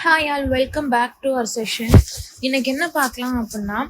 Hi all, welcome back to our session. இன்னைக்கு என்ன பார்க்கலாம் அப்படின்னா,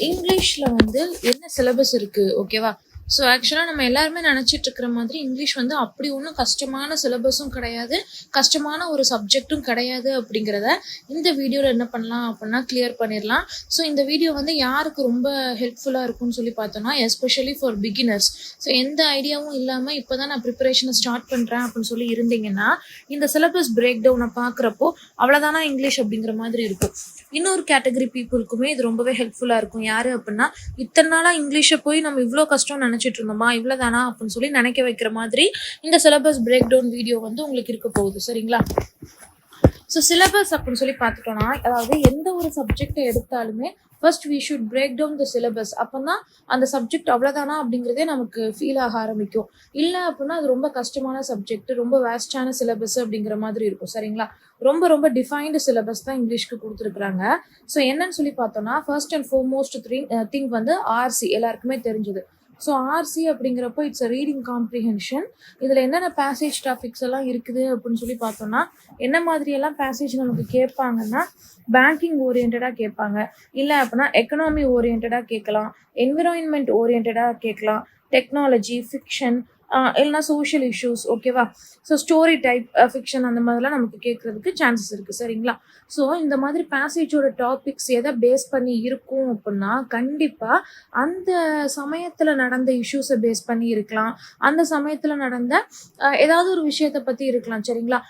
இங்கிலீஷில் வந்து என்ன சிலபஸ் இருக்குது, ஓகேவா? ஸோ ஆக்சுவலாக நம்ம எல்லாருமே நினச்சிட்டு இருக்கிற மாதிரி இங்கிலீஷ் வந்து அப்படி ஒன்றும் கஷ்டமான சிலபஸும் கிடையாது, கஷ்டமான ஒரு சப்ஜெக்டும் கிடையாது அப்படிங்கிறத இந்த வீடியோவில் என்ன பண்ணலாம் அப்படின்னா கிளியர் பண்ணிடலாம். ஸோ இந்த வீடியோ வந்து யாருக்கு ரொம்ப ஹெல்ப்ஃபுல்லாக இருக்கும்னு சொல்லி பார்த்தோன்னா, எஸ்பெஷலி ஃபார் பிகினர்ஸ். ஸோ எந்த ஐடியாவும் இல்லாமல் இப்போ தான் நான் ப்ரிப்பரேஷனை ஸ்டார்ட் பண்ணுறேன் அப்படின்னு சொல்லி இருந்தீங்கன்னா, இந்த சிலபஸ் பிரேக் டவுனை பார்க்குறப்போ அவ்வளோதானா இங்கிலீஷ் அப்படிங்கிற மாதிரி இருக்கும். இன்னொரு கேட்டகரி பீப்புளுக்குமே இது ரொம்பவே ஹெல்ப்ஃபுல்லாக இருக்கும். யார் அப்படின்னா, இத்தனை நாளாக இங்கிலீஷை போய் நம்ம இவ்வளோ கஷ்டம் நினச்சிட்டு இருந்தோமா, இவ்வளோதானா அப்படின்னு சொல்லி நினைக்க வைக்கிற மாதிரி இந்த சிலபஸ் பிரேக் டவுன் வீடியோ வந்து உங்களுக்கு இருக்க போகுது. சரிங்களா? ஸோ சிலபஸ் அப்படின்னு சொல்லி பார்த்துட்டோன்னா, அதாவது எந்த ஒரு சப்ஜெக்டை எடுத்தாலுமே first we should break down the syllabus. அப்போ தான் அந்த சப்ஜெக்ட் அவ்வளோதானா அப்படிங்கிறதே நமக்கு ஃபீல் ஆக ஆரம்பிக்கும். இல்லை அப்படின்னா அது ரொம்ப கஷ்டமான சப்ஜெக்ட், ரொம்ப வேஸ்டான சிலபஸ் அப்படிங்கிற மாதிரி இருக்கும். சரிங்களா? ரொம்ப ரொம்ப டிஃபைன்டு சிலபஸ் தான் இங்கிலீஷ்க்கு கொடுத்துருக்குறாங்க. ஸோ என்னன்னு சொல்லி பார்த்தோன்னா, ஃபர்ஸ்ட் அண்ட் ஃபோர்மோஸ்ட் திங் வந்து ஆர்சி எல்லாருக்குமே தெரிஞ்சது. ஸோ ஆர்சி அப்படிங்கிறப்போ இட்ஸ் அ ரீடிங் காம்ப்ரிஹென்ஷன். இதில் என்னென்ன பேசேஜ் டாபிக்ஸ் எல்லாம் இருக்குது அப்படின்னு சொல்லி பார்த்தோன்னா, என்ன மாதிரியெல்லாம் பேசேஜ் நமக்கு கேட்பாங்கன்னா, பேங்கிங் ஓரியன்டாக கேட்பாங்க, இல்லை அப்படின்னா எக்கனாமி ஓரியன்டாக கேட்கலாம், என்விரான்மெண்ட் ஓரியன்டாக கேட்கலாம், டெக்னாலஜி, ஃபிக்ஷன், இல்லைனா சோஷியல் இஷ்யூஸ், ஓகேவா? ஸோ ஸ்டோரி டைப் ஃபிக்ஷன் அந்த மாதிரிலாம் நமக்கு கேட்குறதுக்கு சான்சஸ் இருக்குது. சரிங்களா? ஸோ இந்த மாதிரி பேசேஜோட டாபிக்ஸ் எதை பேஸ் பண்ணி இருக்கும் அப்படின்னா, கண்டிப்பாக அந்த சமயத்தில் நடந்த இஷ்யூஸை பேஸ் பண்ணி இருக்கலாம், அந்த சமயத்தில் நடந்த ஏதாவது ஒரு விஷயத்தை பற்றி இருக்கலாம். சரிங்களா?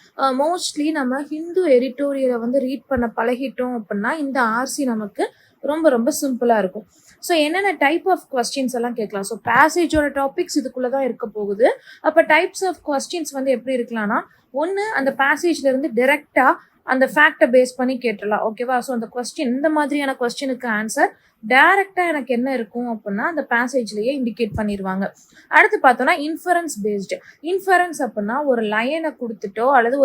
மோஸ்ட்லி நம்ம ஹிந்து எடிட்டோரியலை வந்து ரீட் பண்ண பழகிட்டோம் அப்படின்னா இந்த ஆர்சி நமக்கு ரொம்ப ரொம்ப சிம்பிளாக இருக்கும். ஸோ என்னென்ன டைப் ஆஃப் கொஸ்டின்ஸ் எல்லாம் கேட்கலாம். ஸோ பேசேஜோட டாபிக்ஸ் இதுக்குள்ளே தான் இருக்க போகுது. அப்போ டைப்ஸ் ஆஃப் கொஸ்டின்ஸ் வந்து எப்படி இருக்கலாம்னா, ஒன்று அந்த பேசேஜ்லேருந்து டிரெக்டாக அந்த ஃபேக்டை பேஸ் பண்ணி கேட்டுடலாம், ஓகேவா? ஸோ அந்த கொஸ்டின், இந்த மாதிரியான கொஸ்டினுக்கு ஆன்சர் டைரெக்டாக எனக்கு என்ன இருக்கும் அப்படின்னா அந்த பேசேஜ்லேயே இண்டிகேட் பண்ணிடுவாங்க. அடுத்து பார்த்தோன்னா இன்ஃபரன்ஸ் பேஸ்டு. இன்ஃபரன்ஸ் அப்படின்னா ஒரு லைனை கொடுத்துட்டோ அல்லது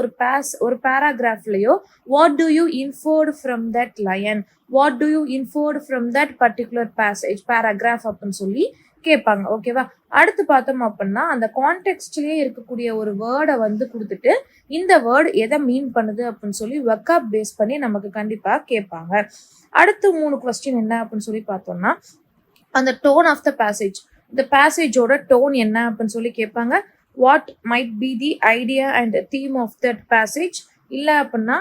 ஒரு பேராகிராஃப்லேயோ, what do you inferred from that line, what do you inferred from that particular passage, paragraph அப்படின்னு சொல்லி கேட்பாங்க, ஓகேவா? அடுத்து பார்த்தோம் அப்படின்னா அந்த கான்டெக்ஸ்ட்லேயே இருக்கக்கூடிய ஒரு வேர்டை வந்து கொடுத்துட்டு இந்த வேர்டு எதை மீன் பண்ணுது அப்படின்னு சொல்லி வெக்காப் பேஸ் பண்ணி நமக்கு கண்டிப்பாக கேட்பாங்க. அடுத்து 3 கொஸ்டின் என்ன அப்படின்னு சொல்லி பார்த்தோம்னா, அந்த டோன் ஆஃப் த பேசேஜ், இந்த பேசேஜோட டோன் என்ன அப்படின்னு சொல்லி கேட்பாங்க. What might be the idea and theme of that passage, இல்லை அப்படின்னா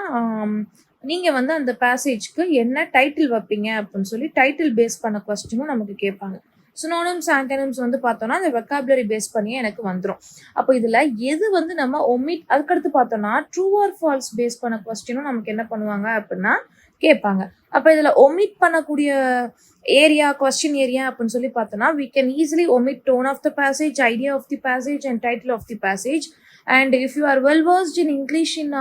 நீங்கள் வந்து அந்த பேசேஜ்க்கு என்ன டைட்டில் வைப்பீங்க அப்படின்னு சொல்லி டைட்டில் பேஸ் பண்ண கொஸ்டினும் நமக்கு கேட்பாங்க. சினோனிம்ஸ், ஆன்டனிம்ஸ் வந்து பார்த்தோன்னா அந்த வெக்காபுலரி பேஸ் பண்ணியே எனக்கு வந்துடும். அப்போ இதில் எது வந்து நம்ம ஒமிட், அதுக்கடுத்து பார்த்தோன்னா ட்ரூ ஆர் ஃபால்ஸ் பேஸ் பண்ண கொஸ்டினும் நமக்கு என்ன பண்ணுவாங்க அப்படின்னா கேட்பாங்க. அப்போ இதில் ஒமிட் பண்ணக்கூடிய ஏரியா, கொஸ்டின் ஏரியா அப்படின்னு சொல்லி பார்த்தோன்னா, we can easily omit tone of the passage, idea of the passage and title of the passage. And if you are well versed in English in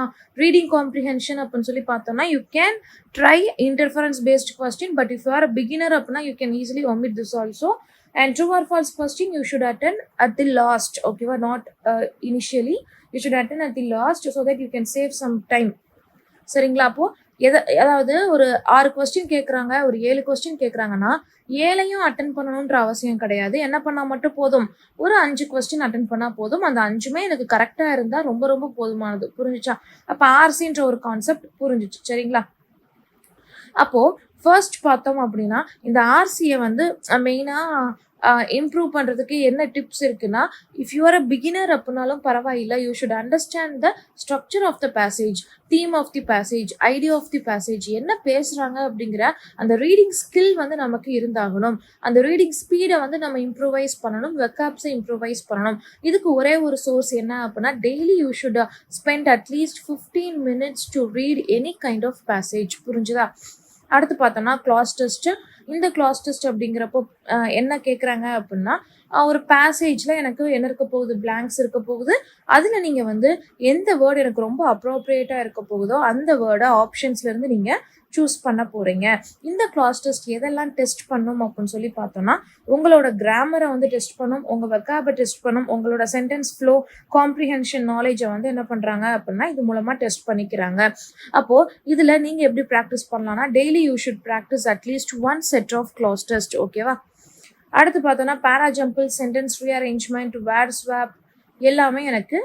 reading comprehension அப்படின்னு சொல்லி பார்த்தோன்னா, you can try interference based question, but if you are a beginner அப்படின்னா you can easily omit this also. And true or false question you should attend at the last, okay, not initially. You should attend at the last so that you can save some time. சரிங்களா? அப்போ அதாவது ஒரு 6 question கேட்குறாங்க, ஒரு 7 question கேட்குறாங்கன்னா 7ஐயும் attend பண்ணணுன்ற அவசியம் கிடையாது. என்ன பண்ணால் மட்டும் போதும், ஒரு 5 கொஸ்டின் அட்டன் பண்ணால் போதும். அந்த 5மே எனக்கு கரெக்டாக இருந்தால் ரொம்ப ரொம்ப போதுமானது. புரிஞ்சிச்சா? அப்போ ஆர்சின்ற ஒரு கான்செப்ட் புரிஞ்சிச்சு. சரிங்களா? அப்போது ஃபர்ஸ்ட் பார்த்தோம் அப்படின்னா, இந்த ஆர்சியை வந்து மெயினாக இம்ப்ரூவ் பண்ணுறதுக்கு என்ன டிப்ஸ் இருக்குன்னா, if you are a beginner அப்படின்னாலும் பரவாயில்லை, you should understand the structure of the passage, theme of the passage, idea of the passage, என்ன பேசுகிறாங்க அப்படிங்கிற அந்த ரீடிங் ஸ்கில் வந்து நமக்கு இருந்தாகணும். அந்த ரீடிங் ஸ்பீடை வந்து நம்ம இம்ப்ரூவைஸ் பண்ணணும், வெக்காப்ஸை இம்ப்ரூவைஸ் பண்ணணும். இதுக்கு ஒரே ஒரு சோர்ஸ் என்ன அப்படின்னா, daily you should spend at least 15 minutes to read any kind of passage. புரிஞ்சுதா? அடுத்து பார்த்தோன்னா கிளாஸ் டெஸ்ட்டு. இந்த கிளாஸ் டெஸ்ட் அப்படிங்கிறப்போ என்ன கேட்குறாங்க அப்படின்னா, ஒரு பேசேஜில் எனக்கு என்ன இருக்க போகுது, பிளாங்க்ஸ் இருக்க போகுது. அதில் நீங்கள் வந்து எந்த வேர்டு எனக்கு ரொம்ப அப்ரோப்ரியேட்டாக இருக்க போகுதோ அந்த வேர்டை ஆப்ஷன்ஸ்லேருந்து நீங்கள் சூஸ் பண்ண போகிறீங்க. இந்த கிளாஸ் டெஸ்ட் எதெல்லாம் டெஸ்ட் பண்ணும் அப்படின்னு சொல்லி பார்த்தோன்னா, உங்களோட கிராமரை வந்து டெஸ்ட் பண்ணும், உங்கள் வெக்காபை டெஸ்ட் பண்ணும், உங்களோட சென்டென்ஸ் ஃப்ளோ, காம்ப்ரிஹென்ஷன் நாலேஜை வந்து என்ன பண்ணுறாங்க அப்படின்னா இது மூலமாக டெஸ்ட் பண்ணிக்கிறாங்க. அப்போது இதில் நீங்கள் எப்படி ப்ராக்டிஸ் பண்ணலாம்னா, daily you should practice at least 1 set of clause test, ஓகேவா? அடுத்து பார்த்தோன்னா பேராஜம்பிள், சென்டென்ஸ் ரீஅரேஞ்ச்மெண்ட், வேர்ட் ஸ்வாப் எல்லாமே எனக்கு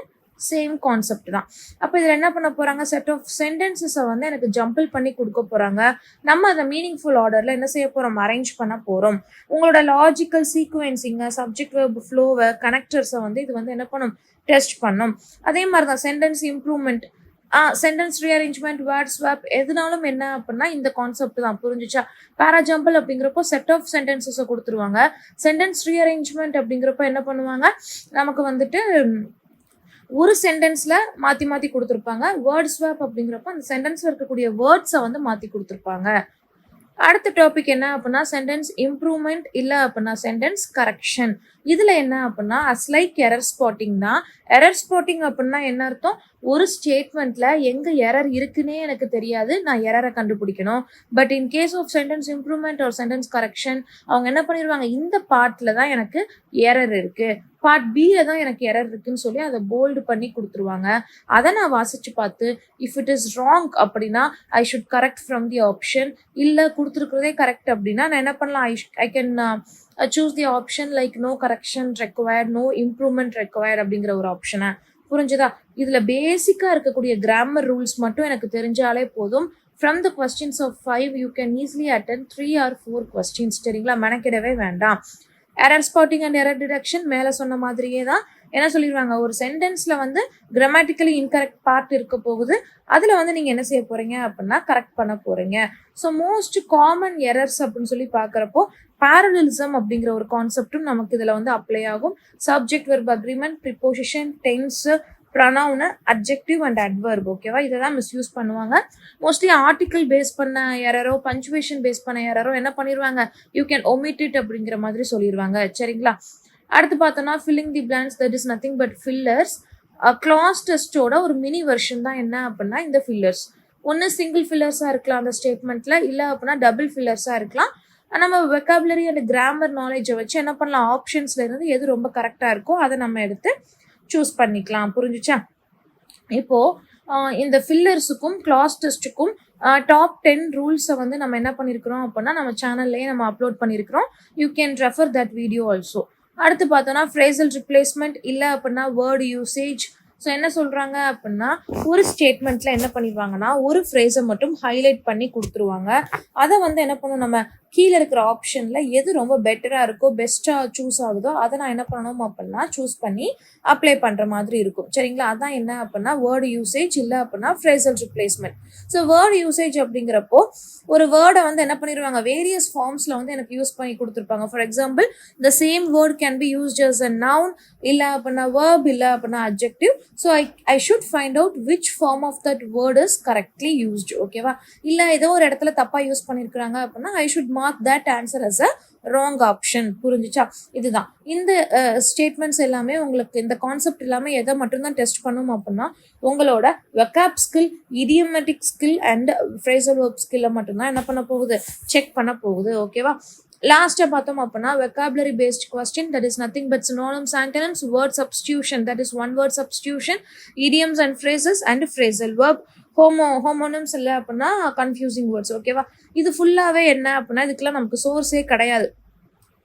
சேம் கான்செப்ட் தான். அப்போ இதில் என்ன பண்ண போகிறாங்க, செட் ஆஃப் சென்டென்சஸை வந்து எனக்கு ஜம்பிள் பண்ணி கொடுக்க போகிறாங்க. நம்ம அதை மீனிங்ஃபுல் ஆர்டரில் என்ன செய்ய போகிறோம், அரேஞ்ச் பண்ண போகிறோம். உங்களோட லாஜிக்கல் சீக்வென்சிங்கை, சப்ஜெக்ட் வெர்ப் ஃப்ளோவை, கனெக்டர்ஸை வந்து இது வந்து என்ன பண்ணும், டெஸ்ட் பண்ணும். அதே மாதிரி தான் sentence improvement, sentence rearrangement, word swap, எதுனாலும் என்ன அப்படின்னா இந்த கான்செப்ட் தான். புரிஞ்சுச்சா? பேராஜம்பிள் அப்படிங்கிறப்போ செட் ஆஃப் சென்டென்சஸை கொடுத்துருவாங்க. சென்டென்ஸ் ரீஅரேஞ்ச்மெண்ட் அப்படிங்கிறப்போ என்ன பண்ணுவாங்க, நமக்கு வந்துட்டு ஒரு சென்டென்ஸ்ல மாற்றி மாற்றி கொடுத்துருப்பாங்க. வேர்ட் ஸ்வாப் அப்படிங்கிறப்ப அந்த சென்டென்ஸ்ல இருக்கக்கூடிய வேர்ட்ஸை வந்து மாற்றி கொடுத்துருப்பாங்க. அடுத்த டாபிக் என்ன அப்படின்னா சென்டென்ஸ் இம்ப்ரூவ்மெண்ட், இல்லை அப்படின்னா சென்டென்ஸ் கரெக்ஷன். இதில் என்ன அப்படின்னா லைக் எரர் ஸ்பாட்டிங் தான். எரர் ஸ்பாட்டிங் அப்படின்னா என்ன அர்த்தம், ஒரு ஸ்டேட்மெண்ட்ல எங்கே எரர் இருக்குன்னே எனக்கு தெரியாது, நான் எரரை கண்டுபிடிக்கணும். But in case of sentence improvement ஒரு சென்டென்ஸ் கரெக்ஷன், அவங்க என்ன பண்ணிடுவாங்க, இந்த பார்ட்டில் தான் எனக்கு எரர் இருக்குது, பார்ட் பியில் தான் எனக்கு எரர் இருக்குன்னு சொல்லி அதை போல்டு பண்ணி கொடுத்துருவாங்க. அதை நான் வாசித்து பார்த்து இஃப் இட் இஸ் ராங் அப்படின்னா I should correct from the option. இல்லை கொடுத்துருக்குறதே கரெக்ட் அப்படின்னா நான் என்ன பண்ணலாம், I can choose the option like no correction required, no improvement required அப்படிங்கிற ஒரு ஆப்ஷனை. புரிஞ்சுதா? இதில் பேசிக்காக இருக்கக்கூடிய கிராமர் ரூல்ஸ் மட்டும் எனக்கு தெரிஞ்சாலே போதும். From the questions of 5 you can easily attend 3 or 4 questions. சரிங்களா? மெனக்கிடவே வேண்டாம். Error spotting and error detection மேலே சொன்ன மாதிரியே தான். என்ன சொல்லிடுவாங்க, ஒரு சென்டென்ஸில் வந்து கிராமட்டிக்கலி இன்கரெக்ட் பார்ட் இருக்க போகுது, அதில் வந்து நீங்கள் என்ன செய்ய போகிறீங்க அப்படின்னா கரெக்ட் பண்ண போகிறீங்க. ஸோ மோஸ்ட் காமன் எரர்ஸ் அப்படின்னு சொல்லி பார்க்குறப்போ பேரலலிசம் அப்படிங்கிற ஒரு கான்செப்டும் நமக்கு இதில் வந்து அப்ளை ஆகும். Subject verb agreement, preposition, tense, pronoun, adjective and adverb. ஓகேவா? இதை தான் மிஸ்யூஸ் பண்ணுவாங்க. மோஸ்ட்லி ஆர்டிக்கல் பேஸ் பண்ண எரரோ பஞ்சுவேஷன் பேஸ் பண்ண எரரோ என்ன பண்ணிடுவாங்க, யூ கேன் ஒமிட் இட் அப்படிங்கிற மாதிரி சொல்லிடுவாங்க. சரிங்களா? அடுத்து பார்த்தோன்னா filling the blanks, that is nothing but fillers. Class டெஸ்ட்டோட ஒரு மினி வெர்ஷன் தான் என்ன அப்படின்னா இந்த ஃபில்லர்ஸ். ஒன்று சிங்கிள் ஃபில்லர்ஸாக இருக்கலாம் அந்த ஸ்டேட்மெண்ட்டில், இல்லை அப்படின்னா டபுள் ஃபில்லர்ஸாக இருக்கலாம். நம்ம வெக்காபுலரி அண்ட் கிராமர் நாலேஜை வச்சு என்ன பண்ணலாம், ஆப்ஷன்ஸ்ல இருந்து எது ரொம்ப கரெக்டாக இருக்கோ அதை நம்ம எடுத்து சூஸ் பண்ணிக்கலாம். புரிஞ்சுச்சா? இப்போது இந்த ஃபில்லர்ஸுக்கும் கிளாஸ் டெஸ்ட்டுக்கும் டாப் 10 ரூல்ஸை வந்து நம்ம என்ன பண்ணியிருக்கிறோம் அப்படின்னா நம்ம சேனல்லையே நம்ம அப்லோட் பண்ணியிருக்கிறோம். You can refer that video also. அடுத்து பார்த்தோன்னா ஃப்ரேசல் ரிப்ளேஸ்மெண்ட், இல்லை அப்படின்னா வேர்டு யூசேஜ். ஸோ என்ன சொல்கிறாங்க அப்படின்னா ஒரு ஸ்டேட்மெண்ட்டில் என்ன பண்ணிடுவாங்கன்னா ஒரு ஃப்ரேஸை மட்டும் ஹைலைட் பண்ணி கொடுத்துருவாங்க. அதை வந்து என்ன பண்ணணும், நம்ம கீழே இருக்கிற ஆப்ஷனில் எது ரொம்ப பெட்டராக இருக்கோ, பெஸ்ட்டாக சூஸ் ஆகுதோ அதை நான் என்ன பண்ணணும் அப்படின்னா சூஸ் பண்ணி அப்ளை பண்ணுற மாதிரி இருக்கும். சரிங்களா? அதான் என்ன அப்படின்னா வேர்டு யூசேஜ், இல்லை அப்படின்னா phrasal replacement. So word usage அப்படிங்கிறப்போ ஒரு வேர்டை வந்து என்ன பண்ணிடுவாங்க, வேரியஸ் ஃபார்ம்ஸில் வந்து எனக்கு யூஸ் பண்ணி கொடுத்துருப்பாங்க. For example the same word can be used as a noun, இல்லை அப்படின்னா வேர்ப், இல்லை அப்படின்னா adjective. So I should find out which form of that word is correctly used. ஓகேவா? இல்லை ஏதோ ஒரு இடத்துல தப்பாக யூஸ் பண்ணியிருக்கிறாங்க அப்படின்னா I should mark that answer as a wrong option. புரிஞ்சுச்சா? இதுதான் இந்த ஸ்டேட்மெண்ட்ஸ் எல்லாமே. உங்களுக்கு இந்த கான்செப்ட் எல்லாமே எதை மட்டும்தான் டெஸ்ட் பண்ணும் அப்படின்னா உங்களோட vocab skill, idiomatic skill and phrasal verb ஸ்கில்லை மட்டும்தான் என்ன பண்ண போகுது, செக் பண்ண போகுது. ஓகேவா? லாஸ்ட்டாக பார்த்தோம் அப்படின்னா vocabulary based question, that is nothing but synonyms, antonyms, word substitution, that is one word substitution, idioms and phrases and phrasal verb, homonyms இல்லை அப்படின்னா கன்ஃபியூசிங் வேர்ட்ஸ். ஓகேவா? இது ஃபுல்லாகவே என்ன அப்படின்னா இதுக்கெல்லாம் நமக்கு சோர்ஸே கிடையாது.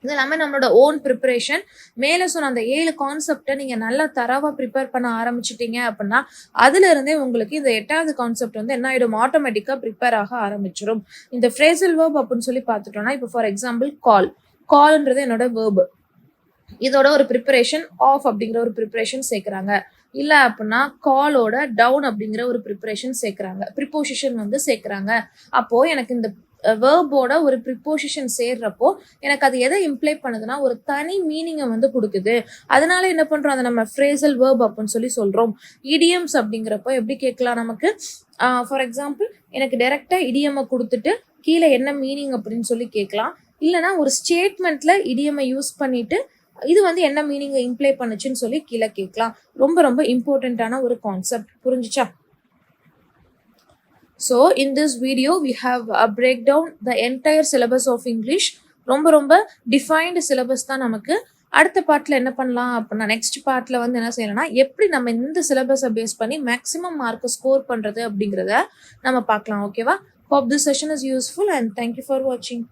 இது எல்லாமே நம்மளோட ஓன் ப்ரிப்பரேஷன். மேலே சொன்ன அந்த 7 கான்செப்டை நீங்கள் நல்லா தரவாக ப்ரிப்பேர் பண்ண ஆரம்பிச்சிட்டிங்க அப்படின்னா அதுலேருந்தே உங்களுக்கு இந்த 8வது கான்செப்ட் வந்து என்ன ஆகிடும், ஆட்டோமேட்டிக்காக ப்ரிப்பேர் ஆக ஆரம்பிச்சிடும். இந்த ஃப்ரேசல் வேர்ப் அப்படின்னு சொல்லி பார்த்துட்டோம்னா இப்போ ஃபார் எக்ஸாம்பிள் கால்ன்றது என்னோட வேர்பு, இதோட ஒரு ப்ரிப்பரேஷன் ஆஃப் அப்படிங்கிற ஒரு ப்ரிப்பரேஷன் சேர்க்குறாங்க. இல்லை அப்படின்னா காலோட டவுன் அப்படிங்கிற ஒரு ப்ரிப்பரேஷன் சேர்க்குறாங்க, ப்ரிப்போசிஷன் வந்து சேர்க்குறாங்க. அப்போது எனக்கு இந்த வேர்போட ஒரு ப்ரிப்போசிஷன் சேர்றப்போ எனக்கு அது எதை இம்ப்ளை பண்ணுதுன்னா ஒரு தனி மீனிங்கை வந்து கொடுக்குது. அதனால என்ன பண்ணுறோம், அதை நம்ம ஃப்ரேசல் வேர்ப் அப்படின்னு சொல்லி சொல்கிறோம். இடியம்ஸ் அப்படிங்கிறப்போ எப்படி கேட்கலாம், நமக்கு ஃபார் எக்ஸாம்பிள் எனக்கு டைரெக்டாக இடியமை கொடுத்துட்டு கீழே என்ன மீனிங் அப்படின்னு சொல்லி கேட்கலாம். இல்லைனா ஒரு ஸ்டேட்மெண்ட்டில் இடியமை யூஸ் பண்ணிட்டு இது வந்து என்ன மீனிங்கை இம்ப்ளை பண்ணுச்சுன்னு சொல்லி கீழே கேட்கலாம். ரொம்ப ரொம்ப இம்பார்ட்டண்ட்டான ஒரு கான்செப்ட். புரிஞ்சுச்சா? So in this video we have break down the entire syllabus of English. ரொம்ப ரொம்ப டிஃபைன்டு சிலபஸ் தான் நமக்கு. அடுத்த பார்ட்டில் என்ன பண்ணலாம் அப்படின்னா நெக்ஸ்ட் பார்ட்டில் வந்து என்ன செய்யணும்னா எப்படி நம்ம இந்த சிலபஸை பேஸ் பண்ணி மேக்ஸிமம் மார்க்கை ஸ்கோர் பண்ணுறது அப்படிங்கிறத நம்ம பார்க்கலாம். ஓகேவா? Hope this session is useful and thank you for watching.